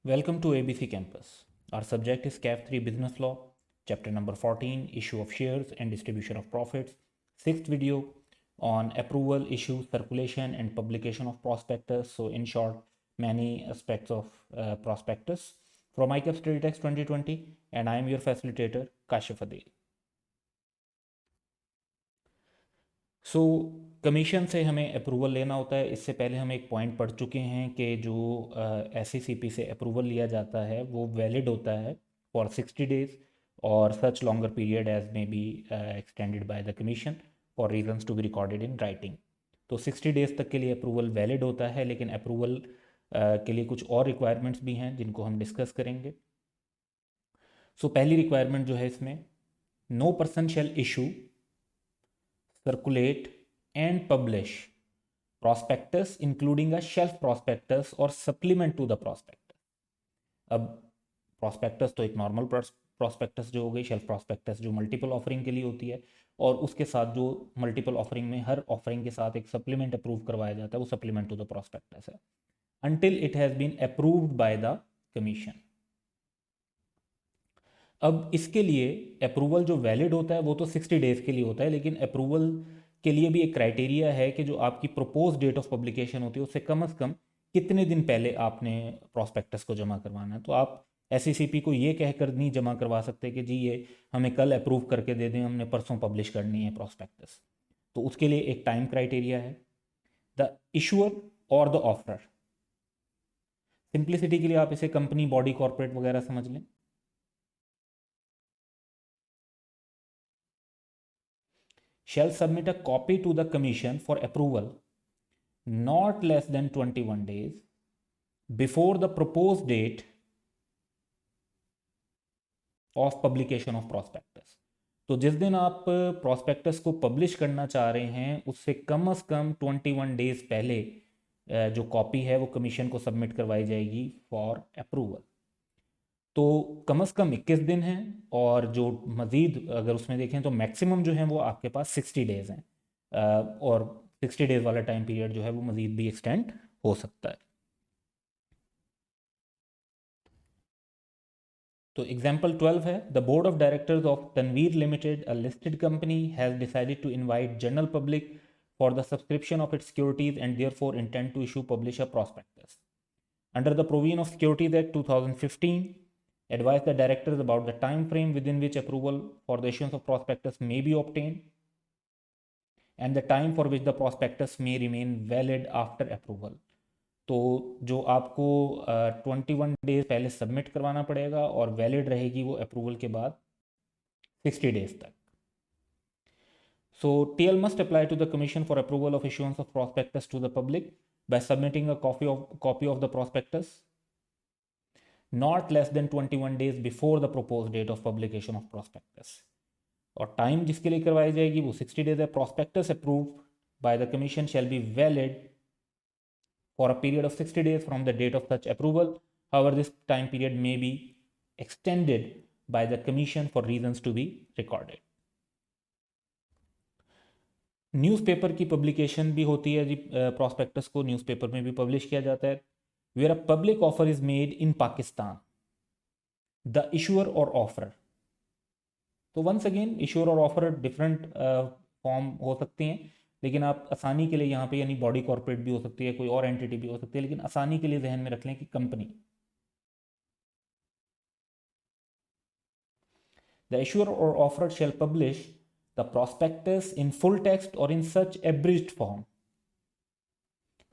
Welcome to ABC Campus. Our subject is CAF 3 Business Law, chapter number 14, Issue of Shares and Distribution of Profits. Sixth video on approval, issue, circulation and publication of prospectus. So in short, many aspects of prospectus. From ICAP Study Text 2020, and I am your facilitator, Kashif Adil. So commission से हमें approval लेना होता है। इससे पहले हम एक point पढ़ चुके हैं कि जो SECP से अप्रूवल लिया जाता है वो वैलिड होता है फॉर 60 डेज और such longer period as may be extended by the commission for reasons to be recorded in writing. तो 60 डेज तक के लिए अप्रूवल वैलिड होता है, लेकिन अप्रूवल के लिए कुछ और रिक्वायरमेंट्स भी हैं जिनको हम डिस्कस करेंगे। सो पहली रिक्वायरमेंट जो है इसमें, no person shall issue, circulate and publish prospectus including a shelf prospectus or supplement to the prospectus। अब prospectus तो एक नॉर्मल prospectus जो हो गई, shelf prospectus जो मल्टीपल ऑफरिंग के लिए होती है, और उसके साथ जो मल्टीपल ऑफरिंग में हर ऑफरिंग के साथ एक सप्लीमेंट अप्रूव करवाया जाता है वो सप्लीमेंट टू द prospectus है until it has been approved by the commission। अब इसके लिए अप्रूवल जो वैलिड होता है वो तो 60 डेज के लिए होता है, लेकिन अप्रूवल के लिए भी एक क्राइटेरिया है कि जो आपकी प्रपोज डेट ऑफ पब्लिकेशन होती है उससे कम से कम कितने दिन पहले आपने प्रॉस्पेक्टस को जमा करवाना है। तो आप SECP को ये कहकर नहीं जमा करवा सकते कि जी ये हमें कल अप्रूव करके दे दें, हमने परसों पब्लिश करनी है प्रॉस्पेक्टस। तो उसके लिए एक टाइम क्राइटेरिया है। द इशुअर और द ऑफरर, सिंप्लिसिटी के लिए आप इसे कंपनी, बॉडी, कॉर्पोरेट वगैरह समझ लें। shall submit a copy to the commission for approval not less than 21 days before the proposed date of publication of prospectus। तो जिस दिन आप prospectus को पब्लिश करना चाह रहे हैं उससे कम से कम 21 डेज पहले जो कॉपी है वो कमीशन को सबमिट करवाई जाएगी फॉर अप्रूवल। तो कम से कम 21 दिन है, और जो मज़ीद अगर उसमें देखें तो मैक्सिमम जो है वो आपके पास 60 डेज़ हैं, और 60 डेज़ वाला टाइम पीरियड जो है वो मज़ीद भी एक्सटेंड हो सकता है। तो एग्जाम्पल 12 है, the board of directors of Tanveer limited, a listed company, has decided to invite general public for the subscription of its securities and therefore intend to issue publish a prospectus under the provision of Securities Act 2015, advise the directors about the time frame within which approval for the issuance of prospectus may be obtained and the time for which the prospectus may remain valid after approval। तो जो आपको 21 days पहले submit करवाना पड़ेगा और valid रहेगी वो approval के बाद 60 डेज तक। So TL must apply to the commission for approval of issuance of prospectus to the public by submitting a copy of the prospectus not less than 21 days before the proposed date of publication of prospectus। और time जिसके लिए करवाई जाएगी वो 60 days है। prospectus approved by the commission shall be valid for a period of 60 days from the date of such approval। However, this time period may be extended by the commission for reasons to be recorded। Newspaper की publication भी होती है जी, prospectus को newspaper में भी publish किया जाता है। Where a public offer is made in Pakistan, the issuer और ऑफर। तो वंस अगेन इशूअर और ऑफर डिफरेंट फॉर्म हो सकती हैं, लेकिन आप आसानी के लिए यहाँ पे, यानी बॉडी कॉर्पोरेट भी हो सकती है, कोई और एंटिटी भी हो सकती है, लेकिन आसानी के लिए जहन में रख लें कि कंपनी। द इशूअर और offer shall publish the prospectus in full text और in such abridged form.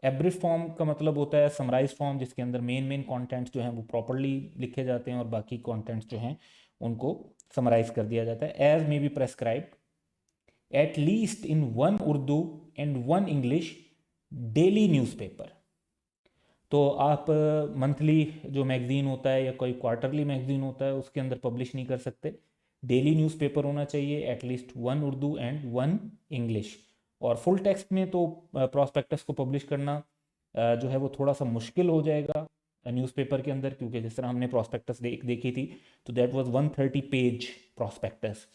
Abridge form का मतलब होता है समराइज फॉर्म, जिसके अंदर मेन कंटेंट्स जो हैं वो प्रॉपरली लिखे जाते हैं और बाकी कंटेंट्स जो हैं उनको समराइज कर दिया जाता है। As may be prescribed at least in 1 Urdu and 1 English daily newspaper. तो आप मंथली जो मैगजीन होता है या कोई क्वार्टरली मैगजीन होता है उसके अंदर पब्लिश नहीं कर सकते। डेली न्यूज़पेपर होना चाहिए, एटलीस्ट 1 उर्दू एंड 1 इंग्लिश। और फुल टेक्स्ट में तो प्रॉस्पेक्टस को पब्लिश करना जो है वो थोड़ा सा मुश्किल हो जाएगा न्यूज़पेपर के अंदर, क्योंकि जिस तरह हमने प्रॉस्पेक्टस देखी थी तो दैट वाज 130 पेज प्रॉस्पेक्टस।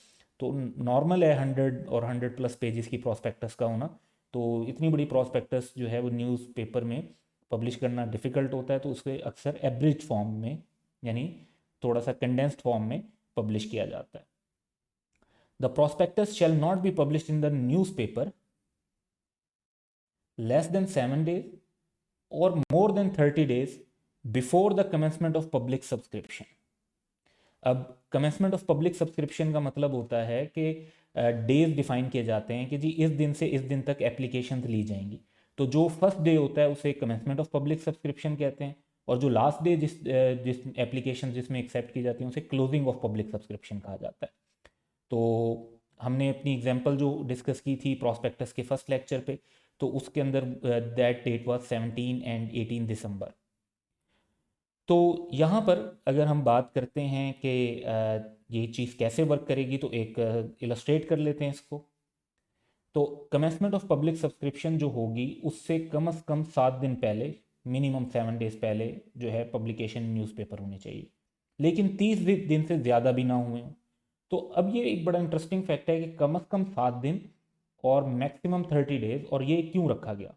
तो नॉर्मल है 100 और 100+ पेजेस की प्रॉस्पेक्टस का होना। तो इतनी बड़ी प्रॉस्पेक्टस जो है वो न्यूज़पेपर में पब्लिश करना डिफ़िकल्ट होता है तो उसके अक्सर एब्रिज फॉर्म में यानी थोड़ा सा कंडेंस्ड फॉर्म में पब्लिश किया जाता है. The prospectus shall not be published in the newspaper less than 7 days or more than 30 days before the commencement of public subscription. अब कमेंसमेंट ऑफ पब्लिक सब्सक्रिप्शन का मतलब होता है कि डेज डिफाइन किए जाते हैं कि जी इस दिन से इस दिन तक एप्लीकेशन ली जाएंगी. तो जो फर्स्ट डे होता है उसे कमेंसमेंट ऑफ पब्लिक सब्सक्रिप्शन कहते हैं और जो लास्ट डे जिस एप्लीकेशन जिसमें एक्सेप्ट की जाती है उसे क्लोजिंग ऑफ पब्लिक सब्सक्रिप्शन कहा जाता है. तो हमने अपनी एग्जांपल जो डिस्कस की थी प्रॉस्पेक्टस के फर्स्ट लेक्चर पे, तो उसके अंदर दैट डेट वाज 17 एंड 18 दिसंबर. तो यहाँ पर अगर हम बात करते हैं कि ये चीज़ कैसे वर्क करेगी तो एक इलस्ट्रेट कर लेते हैं इसको. तो कमेंसमेंट ऑफ पब्लिक सब्सक्रिप्शन जो होगी उससे कम से कम 7 दिन पहले, मिनिमम 7 डेज पहले जो है पब्लिकेशन न्यूज़पेपर होनी चाहिए, लेकिन 30 दिन से ज़्यादा भी ना हुए हों. तो अब ये एक बड़ा इंटरेस्टिंग फैक्ट है कि कम से कम 7 दिन और मैक्सिमम 30 डेज. और ये क्यों रखा गया?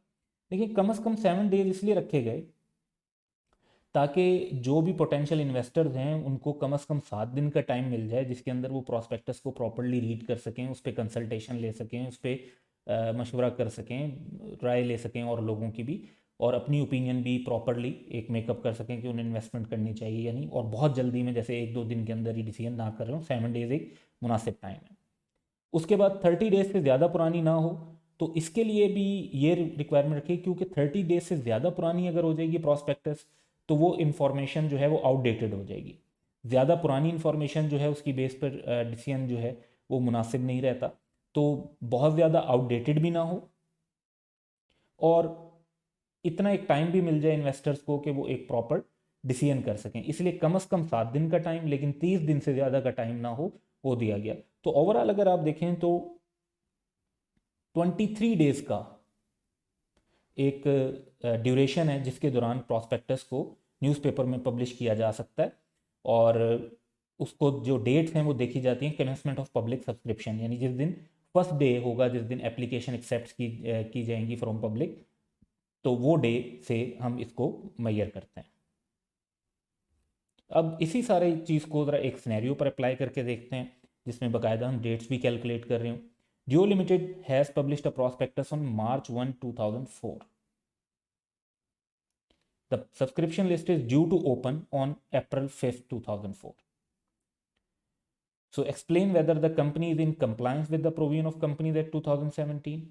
देखिए, कम से कम 7 डेज इसलिए रखे गए ताकि जो भी पोटेंशियल इन्वेस्टर्स हैं उनको कम से कम 7 दिन का टाइम मिल जाए जिसके अंदर वो प्रॉस्पेक्टस को प्रॉपरली रीड कर सकें, उस पर कंसल्टेशन ले सकें, उस पर मशवरा कर सकें, राय ले सकें और लोगों की भी, और अपनी ओपिनियन भी प्रॉपरली एक मेकअप कर सकें कि उन्हें इन्वेस्टमेंट करनी चाहिए या नहीं. और बहुत जल्दी में जैसे 1-2 दिन के अंदर ही डिसीजन ना कर रहे हो. 7 डेज एक मुनासिब टाइम है. उसके बाद 30 डेज से ज़्यादा पुरानी ना हो तो इसके लिए भी ये रिक्वायरमेंट रखी, क्योंकि 30 डेज से ज़्यादा पुरानी अगर हो जाएगी प्रॉस्पेक्टस तो वो इन्फॉर्मेशन जो है वो आउटडेटेड हो जाएगी. ज़्यादा पुरानी इन्फॉर्मेशन जो है उसकी बेस पर डिसीजन जो है वो मुनासिब नहीं रहता. तो बहुत ज़्यादा आउटडेटेड भी ना हो और इतना एक टाइम भी मिल जाए इन्वेस्टर्स को कि वो एक प्रॉपर डिसीजन कर सकें. इसलिए कम से कम 7 दिन का टाइम, लेकिन 30 दिन से ज़्यादा का टाइम ना हो, वो दिया गया. तो ओवरऑल अगर आप देखें तो 23 डेज का एक ड्यूरेशन है जिसके दौरान प्रॉस्पेक्टस को न्यूज़पेपर में पब्लिश किया जा सकता है. और उसको जो डेट्स हैं वो देखी जाती हैं कमेंसमेंट ऑफ पब्लिक सब्सक्रिप्शन, यानी जिस दिन फर्स्ट डे होगा, जिस दिन एप्लीकेशन एक्सेप्ट की जाएंगी फ्रॉम पब्लिक, तो वो डे से हम इसको मैयर करते हैं. अब इसी सारे चीज़ को ज़रा एक सिनेरियो पर अप्लाई करके देखते हैं जिसमें बाकायदा हम डेट्स भी कैलकुलेट कर रहे हूँ. Jio limited has published a prospectus on March 1, 2004. The subscription list is due to open on April 5th, 2004. So explain whether the company is in compliance with the provision of Companies Act 2017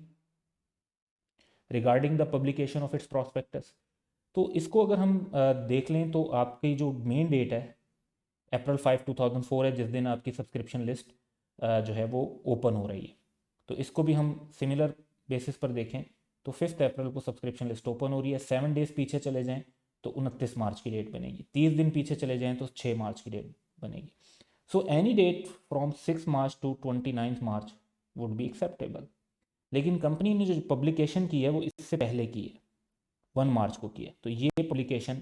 regarding the publication of its prospectus. तो इसको अगर हम देख लें तो आपकी जो main date है April 5, 2004 है जिस दिन आपकी सब्सक्रिप्शन लिस्ट जो है वो ओपन हो रही है. तो इसको भी हम सिमिलर बेसिस पर देखें तो 5 अप्रैल को सब्सक्रिप्शन लिस्ट ओपन हो रही है. 7 डेज पीछे चले जाएं तो 29 मार्च की डेट बनेगी. 30 दिन पीछे चले जाएं तो 6 मार्च की डेट बनेगी. So any date from 6 March to 29 March would be acceptable. लेकिन कंपनी ने जो पब्लिकेशन की है वो इससे पहले की है, 1 मार्च को की है, तो ये पब्लिकेशन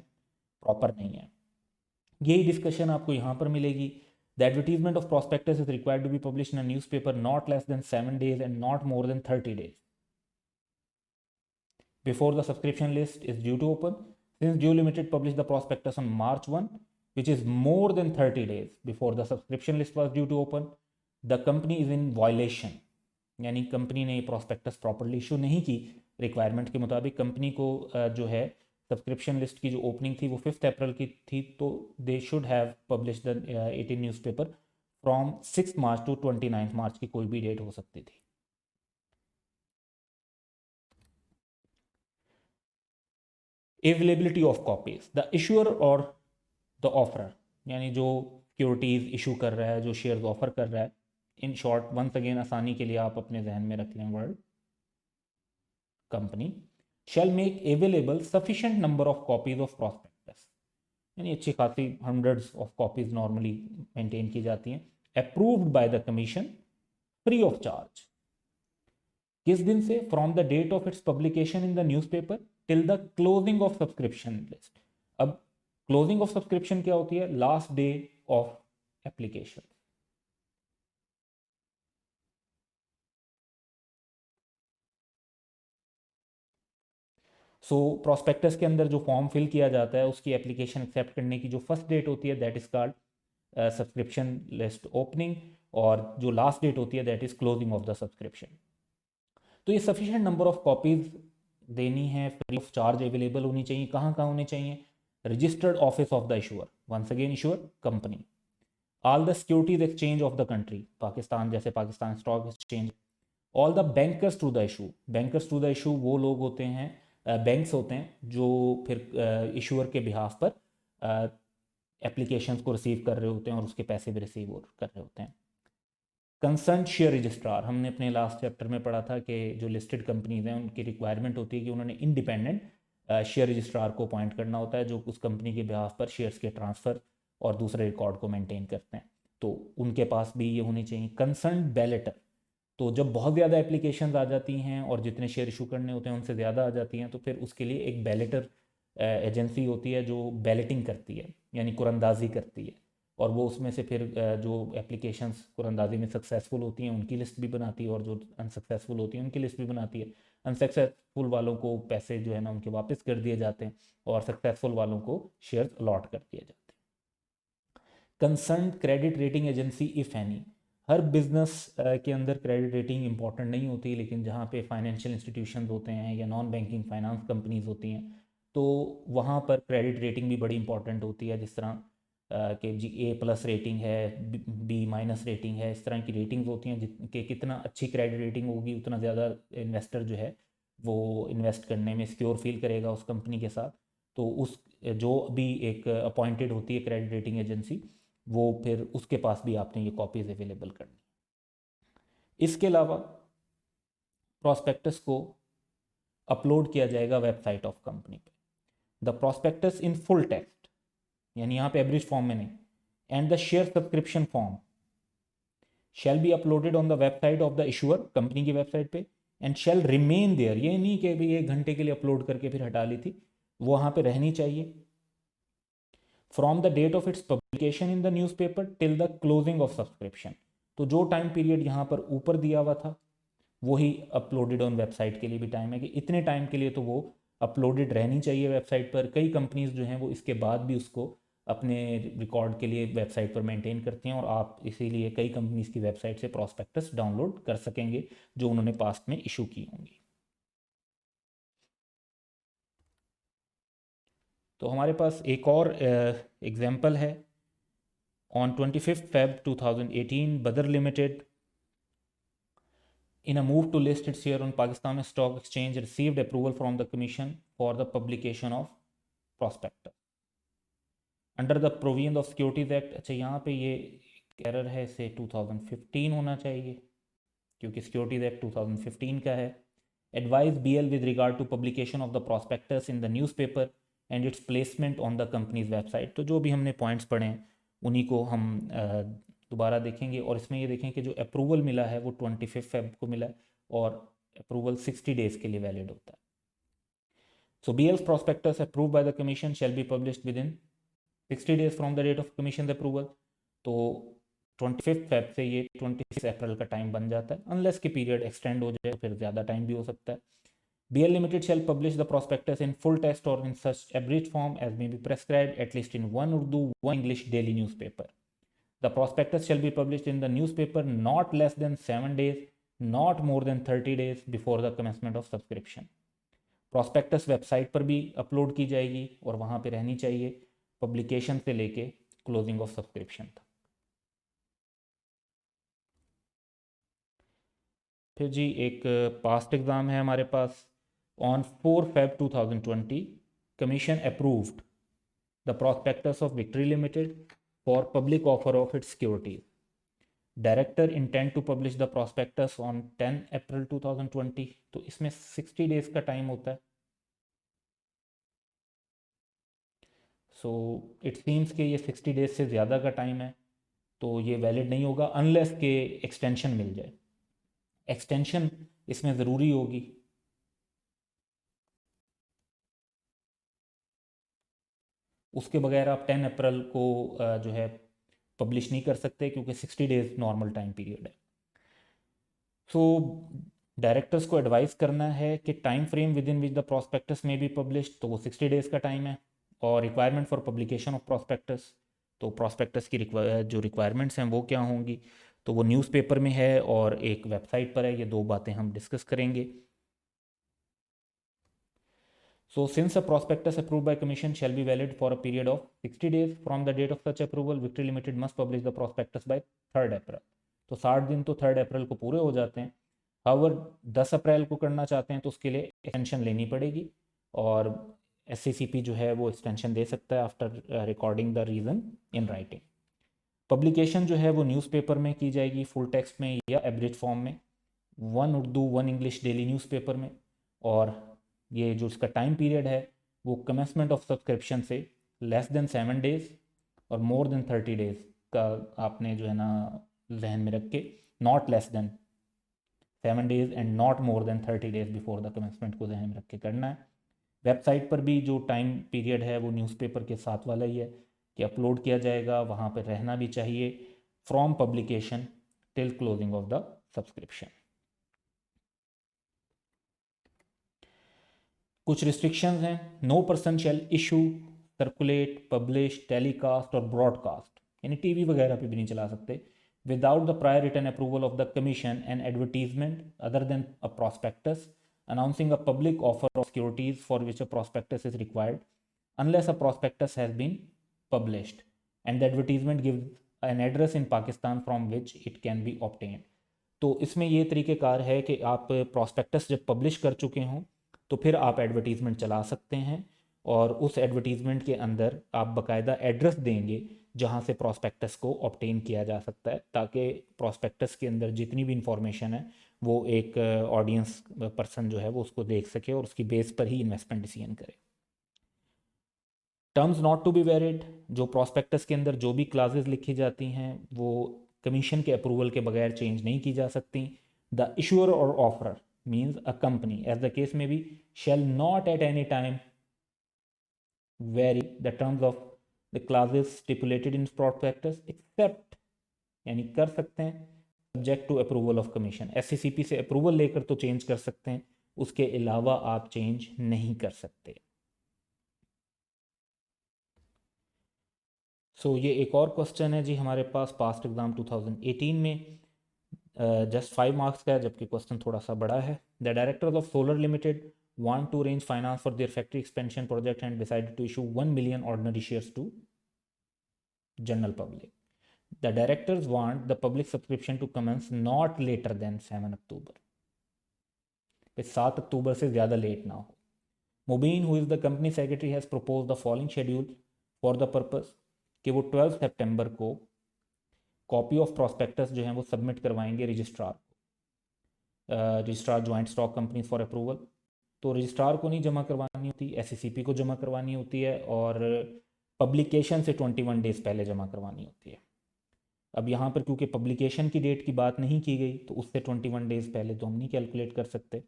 प्रॉपर नहीं है. यही डिस्कशन आपको यहाँ पर मिलेगी. The advertisement of prospectus is required to be published in a newspaper not less than 7 days and not more than 30 days before the subscription list is due to open. Since Jio Limited published the prospectus on March 1, which is more than 30 days before the subscription list was due to open, the company is in violation. यानी company ने prospectus properly issue नहीं की. Requirement के मुताबिक company को जो है subscription list की जो ओपनिंग थी वो 5 अप्रैल की थी, तो they should have publish the 18 newspaper from 6 March to 29 मार्च की कोई भी डेट हो सकती थी. Availability of copies, the issuer और द ऑफरर, यानी जो सिक्योरिटीज़ इशू कर रहा है, जो शेयर्स ऑफर कर रहा है. इन शॉर्ट, वंस अगेन आसानी के लिए आप अपने जहन में रख लें word company shall make available sufficient number of copies of prospectus, यानी अच्छी खासी hundreds of copies normally maintain की जाती हैं, approved by the commission free of charge. किस दिन से? From the date of its publication in the newspaper till the closing of subscription list. अब क्लोजिंग ऑफ सब्सक्रिप्शन क्या होती है? Last day of application. So prospectus के अंदर जो फॉर्म फिल किया जाता है उसकी एप्लीकेशन एक्सेप्ट करने की जो फर्स्ट डेट होती है that is called subscription list opening, और जो लास्ट डेट होती है that is closing of the subscription. तो ये सफिशिएंट नंबर ऑफ कॉपीज़ देनी है, फ्री ऑफ चार्ज अवेलेबल होनी चाहिए। कहाँ कहाँ होनी चाहिए? Registered office of the issuer, once again issuer company, all the securities exchange of the country, Pakistan जैसे Pakistan stock exchange, all the bankers to the issue. Bankers to the issue वो लोग होते हैं, बैंक्स होते हैं जो फिर इशूअर के बिहाफ पर एप्लीकेशंस को रिसीव कर रहे होते हैं और उसके पैसे भी रिसीव कर रहे होते हैं। कंसर्न शेयर रजिस्ट्रार, हमने अपने लास्ट चैप्टर में पढ़ा था कि जो लिस्टेड कंपनीज हैं उनकी रिक्वायरमेंट होती है कि उन्होंने इंडिपेंडेंट शेयर रजिस्ट्रार को अपॉइंट करना होता है जो उस कंपनी के बिहाफ पर शेयर्स के ट्रांसफ़र और दूसरे रिकॉर्ड को मेंटेन करते हैं, तो उनके पास भी ये होनी चाहिए। कंसर्न बैलेटर, तो जब बहुत ज़्यादा एप्लीकेशंस आ जाती हैं और जितने शेयर इशू करने होते हैं उनसे ज़्यादा आ जाती हैं, तो फिर उसके लिए एक बैलेटर एजेंसी होती है जो बैलेटिंग करती है, यानी कुरंदाजी करती है, और वो उसमें से फिर जो एप्लीकेशंस कुरंदाजी में सक्सेसफुल होती हैं उनकी लिस्ट भी बनाती है और जो अनसक्सेसफुल होती हैं उनकी लिस्ट भी बनाती है। अनसक्सेसफुल वालों को पैसे जो है ना उनके वापस कर दिए जाते हैं और सक्सेसफुल वालों को शेयर्स अलॉट कर दिए जाते हैं। Concern credit rating agency if any, her business के अंदर क्रेडिट रेटिंग इंपॉर्टेंट नहीं होती, लेकिन जहाँ पे फाइनेंशियल इंस्टीट्यूशन होते हैं या नॉन बैंकिंग फाइनेंस कंपनीज होती हैं तो वहाँ पर क्रेडिट रेटिंग भी बड़ी इंपॉर्टेंट होती है। जिस तरह कि जी A+ रेटिंग है, B- रेटिंग है, इस तरह की रेटिंग्स होती हैं कि कितना अच्छी क्रेडिट रेटिंग होगी उतना ज़्यादा इन्वेस्टर जो है वो इन्वेस्ट करने में सिक्योर फील करेगा उस कंपनी के साथ। तो उस जो भी एक अपॉइंटेड होती है क्रेडिट रेटिंग एजेंसी, वो फिर उसके पास भी आपने ये कॉपीज़ अवेलेबल करनी। इसके अलावा प्रोस्पेक्टस को अपलोड किया जाएगा वेबसाइट ऑफ कंपनी पे। The prospectus in full text, यानी यहाँ पे एब्रिज फॉर्म में नहीं, and the share subscription form shall be uploaded on the website of the issuer, company की वेबसाइट पे, एंड शैल रिमेन देयर। ये नहीं कि भाई 1 घंटे के लिए अपलोड करके फिर हटा ली थी, वो वहाँ पे रहनी चाहिए। From the date of its publication in the newspaper till the closing of subscription, तो जो टाइम पीरियड यहाँ पर ऊपर दिया हुआ था वही अपलोडेड ऑन वेबसाइट के लिए भी टाइम है कि इतने टाइम के लिए तो वो अपलोडेड रहनी चाहिए वेबसाइट पर। कई कंपनीज जो हैं वो इसके बाद भी उसको अपने रिकॉर्ड के लिए वेबसाइट पर मेंटेन करती हैं, और आप इसीलिए कई कंपनीज की वेबसाइट से प्रॉस्पेक्टस डाउनलोड कर सकेंगे जो उन्होंने पास्ट में इशू की होंगी। तो हमारे पास एक और एग्जाम्पल है। ऑन 25 Feb 2018 बदर limited in a move to list its share on Pakistan Stock Exchange received approval from the Commission for the publication of prospectus under the provision of Securities Act। अच्छा, यहाँ पे ये error है, इसे 2015 होना चाहिए क्योंकि सिक्योरिटीज एक्ट 2015 का है। Advise BL with regard to publication of the prospectus in the newspaper and its placement on the company's website. तो जो भी हमने पॉइंट्स पढ़े हैं उन्हीं को हम दोबारा देखेंगे, और इसमें ये देखें कि जो अप्रूवल मिला है वो 25 Feb को मिला है और अप्रूवल 60 डेज़ के लिए वैलिड होता है। सो BL's prospectus approved by the commission shall be published within 60 days from the date of commission's approval। तो 25 Feb से ये 26 अप्रैल का टाइम बन जाता है, अनलेस कि पीरियड एक्सटेंड हो जाए तो फिर ज़्यादा टाइम भी हो सकता है। BL Limited shall publish the prospectus in full text or in such abridged form as may be prescribed, at least in one Urdu, one English daily newspaper। The prospectus shall be published in the newspaper not less than 7 days, not more than 30 days before the commencement of subscription। Prospectus website पर भी upload की जाएगी और वहाँ पे रहनी चाहिए publication से लेके क्लोजिंग ऑफ सब्सक्रिप्शन तक। फिर जी एक पास्ट एग्ज़ाम है हमारे पास। On 4 Feb 2020 commission approved the prospectus of victory limited for public offer of its securities. Director intend to publish the prospectus on 10 April 2020। तो इसमें 60 डेज़ का टाइम होता है। सो इट सीम्स कि ये 60 डेज से ज़्यादा का टाइम है, तो ये वैलिड नहीं होगा अनलेस के एक्सटेंशन मिल जाए। एक्सटेंशन इसमें ज़रूरी होगी। उसके बगैर आप 10 अप्रैल को जो है पब्लिश नहीं कर सकते क्योंकि 60 डेज नॉर्मल टाइम पीरियड है। सो डायरेक्टर्स को एडवाइस करना है कि time frame with in which the prospectus में बी पब्लिश, तो वो 60 डेज़ का टाइम है। और requirement for publication of prospectus, तो प्रॉस्पेक्टस की जो रिक्वायरमेंट्स हैं वो क्या होंगी, तो वो न्यूज़पेपर में है और एक वेबसाइट पर है। ये दो बातें हम डिस्कस करेंगे। So, since a prospectus approved by commission shall be valid for a period of 60 days from the date of such approval, Victory Limited must publish the prospectus by 3rd April. तो 60 दिन तो 3rd अप्रैल को पूरे हो जाते हैं। अगर 10 अप्रैल को करना चाहते हैं तो उसके लिए एक्सटेंशन लेनी पड़ेगी, और SCCP जो है वो एक्सटेंशन दे सकता है after recording the reason in writing. Publication जो है वो न्यूज़पेपर में की जाएगी, फुल टेक्स्ट में या एब्रिज फॉर्म में, 1 उर्दू 1 इंग्लिश डेली न्यूज़पेपर में। और ये जो इसका टाइम पीरियड है वो कमेंसमेंट ऑफ सब्सक्रिप्शन से लेस देन 7 डेज़ और मोर देन 30 डेज़ का आपने जो है ना जहन में रख के, not less than 7 days and not more than 30 days before the commencement को जहन में रख के करना है। वेबसाइट पर भी जो टाइम पीरियड है वो न्यूज़पेपर के साथ वाला ही है कि अपलोड किया जाएगा, वहाँ पर रहना भी चाहिए from publication till closing of the subscription. कुछ रिस्ट्रिक्शंस हैं। No person shall issue, circulate, publish, telecast और ब्रॉडकास्ट, यानी टीवी वगैरह पे भी नहीं चला सकते, without the prior written approval of the commission and advertisement other than a prospectus announcing a public offer of securities for which a prospectus is required unless a prospectus has been published and the advertisement gives an address in Pakistan from which it can be obtained। तो इसमें ये तरीक़ेकार है कि आप prospectus जब publish कर चुके हों तो फिर आप एडवर्टीज़मेंट चला सकते हैं, और उस एडवर्टीज़मेंट के अंदर आप बाकायदा एड्रेस देंगे जहां से प्रॉस्पेक्टस को ऑब्टेन किया जा सकता है, ताकि प्रॉस्पेक्टस के अंदर जितनी भी इंफॉर्मेशन है वो एक ऑडियंस पर्सन जो है वो उसको देख सके और उसकी बेस पर ही इन्वेस्टमेंट डिसीजन करे। Terms not to be varied, जो प्रॉस्पेक्टस के अंदर जो भी क्लासेस लिखी जाती हैं वो कमीशन के अप्रूवल के बगैर चेंज नहीं की जा सकती। द इशूअर और offer means a company, as the case may be, shall not at any time vary the terms of the clauses stipulated in prospectus except, यानी कर सकते हैं subject to approval of commission. SCCP से approval लेकर तो change कर सकते हैं, उसके अलावा आप चेंज नहीं कर सकते। सो ये एक और क्वेश्चन है जी हमारे पास पास्ट एग्जाम 2018 में, जस्ट 5 मार्क्स का है, जबकि क्वेश्चन थोड़ा सा बड़ा है। The directors of solar limited want to arrange finance for their factory expansion project and decided to issue 1 million ordinary shares to general public. The directors want the public subscription to commence not later than 7 October. 7 अक्टूबर से ज़्यादा late ना हो। Mubeen who is the company secretary has propose the following schedule for the purpose कि वो 12 सितंबर को copy of prospectus जो है वो सबमिट करवाएंगे रजिस्ट्रार को, registrar joint stock company for approval. तो रजिस्ट्रार को नहीं जमा करवानी होती, SCCP को जमा करवानी होती है, और पब्लिकेशन से 21 डेज़ पहले जमा करवानी होती है। अब यहाँ पर क्योंकि पब्लिकेशन की डेट की बात नहीं की गई तो उससे 21 डेज़ पहले तो हम नहीं कैलकुलेट कर सकते।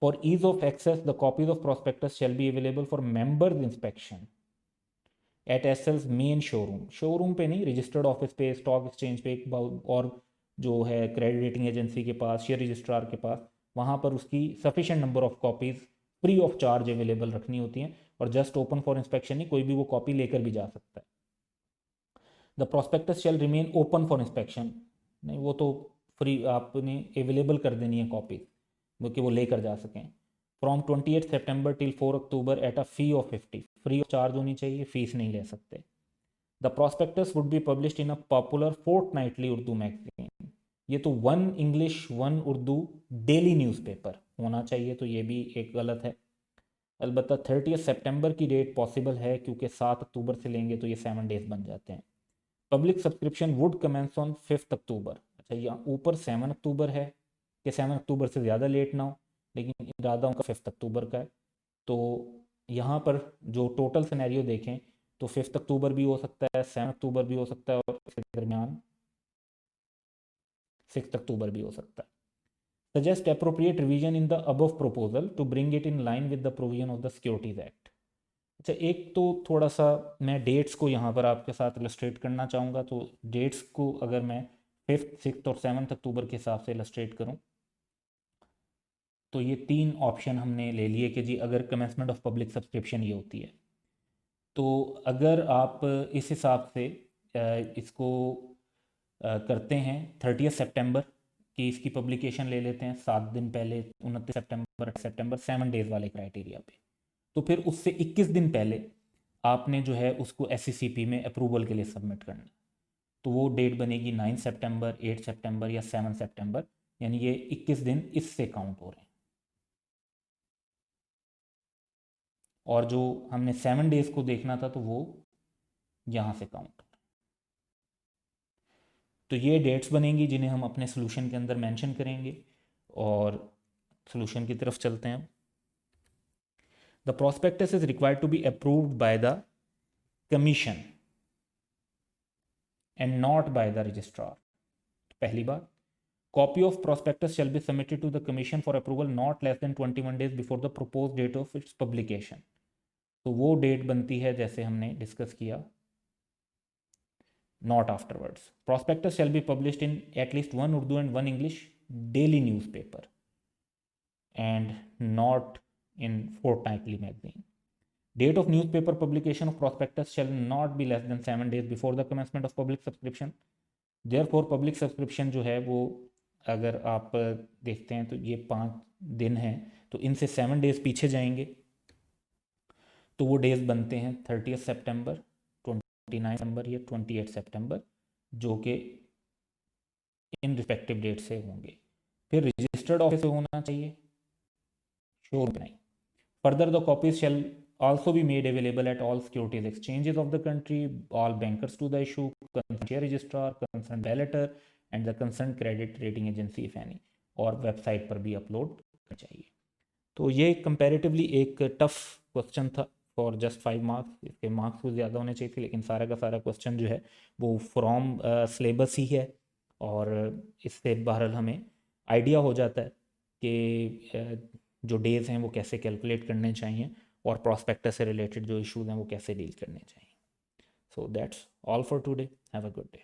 For ease of access the copies of prospectus shall be available for members inspection at SL's main showroom, showroom पे नहीं, रजिस्टर्ड ऑफिस पे, स्टॉक एक्सचेंज पे, और जो है क्रेडिट रेटिंग एजेंसी के पास, शेयर रजिस्ट्रार के पास, वहाँ पर उसकी sufficient number of copies free of charge available रखनी होती हैं, और जस्ट ओपन फॉर इंस्पेक्शन नहीं, कोई भी वो कॉपी लेकर भी जा सकता है। The prospectus shall remain open for inspection, नहीं वो तो फ्री आपने अवेलेबल कर देनी है कॉपी, कि वो लेकर जा सकें। From 28 September till 4 October at a fee of 50, free of charge होनी चाहिए, फीस नहीं ले सकते। The prospectus would be published in a popular fortnightly Urdu magazine, ये तो 1 इंग्लिश 1 उर्दू डेली न्यूज़पेपर होना चाहिए, तो ये भी एक गलत है। अलबत्ता 30 सितंबर की डेट पॉसिबल है क्योंकि 7 अक्टूबर से लेंगे तो ये 7 डेज बन जाते हैं। Public subscription would commence on 5 October, अच्छा यहाँ ऊपर 7 अक्टूबर है कि 7 अक्टूबर से ज़्यादा लेट ना हो, लेकिन इरादा उनका 5 अक्टूबर का है। तो यहाँ पर जो टोटल सिनेरियो देखें तो 5 अक्टूबर भी हो सकता है, 7 अक्टूबर भी हो सकता है, और इसके दरमियान 6 अक्टूबर भी हो सकता है। Suggest appropriate revision in the above proposal to bring it in line with the provision of the Securities Act। अच्छा, एक तो थोड़ा सा मैं डेट्स को यहाँ पर आपके साथ इलस्ट्रेट करना चाहूँगा। तो डेट्स को अगर मैं 5th 6th और 7th अक्टूबर के हिसाब से इलस्ट्रेट करूँ तो ये 3 ऑप्शन हमने ले लिए कि जी अगर कमेंसमेंट ऑफ पब्लिक सब्सक्रिप्शन ये होती है, तो अगर आप इस हिसाब से इसको करते हैं 30 सितंबर की इसकी पब्लिकेशन ले लेते हैं, 7 दिन पहले 29 सितंबर 7 डेज़ वाले क्राइटेरिया पे, तो फिर उससे 21 दिन पहले आपने जो है उसको SCCP में अप्रूवल के लिए सबमिट करना है। तो वो डेट बनेगी 9 सितंबर, 8 सितंबर या 7 सितंबर, यानी ये 21 दिन इससे काउंट हो रहे हैं। और जो हमने 7 डेज़ को देखना था तो वो यहाँ से काउंट। तो ये डेट्स बनेंगी जिन्हें हम अपने सोल्यूशन के अंदर मेंशन करेंगे, और सोल्यूशन की तरफ चलते हैं। The prospectus is required to be approved by the commission and not by the registrar. पहली बात, copy of prospectus shall be submitted to the commission for approval not less than 21 days before the proposed date of its publication। तो वो date बनती है जैसे हमने discuss किया, not afterwards। prospectus shall be published in at least one Urdu and one English daily newspaper and not in fortnightly magazine। Date of newspaper publication of prospectus shall not be less than 7 days before the commencement of public subscription। Therefore public subscription जो है वो अगर आप देखते हैं तो ये 5 दिन हैं, तो इनसे 7 डेज पीछे जाएंगे, तो वो डेज बनते हैं 30 सितंबर, 29 सितंबर या 28 सितंबर, जो कि इन रिस्पेक्टिव डेट से होंगे। फिर रजिस्टर्ड ऑफिस से होना चाहिए, श्योर नहीं। Further the copies shall also be made available at all securities exchanges of the country, all bankers to the issue, concerned share registrar, concerned balloter and the concerned credit rating agency if any, और website पर भी upload करना चाहिए। तो ये comparatively एक tough question था for just 5 marks. इसके मार्क्स कुछ ज़्यादा होने चाहिए थे, लेकिन सारा का सारा क्वेश्चन जो है वो फ्रॉम सिलेबस ही है, और इससे बहरहाल हमें आइडिया हो जाता है कि जो डेज़ हैं वो कैसे कैलकुलेट करने चाहिए, और प्रॉस्पेक्टस से रिलेटेड जो इश्यूज़ हैं वो कैसे डील करने चाहिए। So that's all for today, have a good day.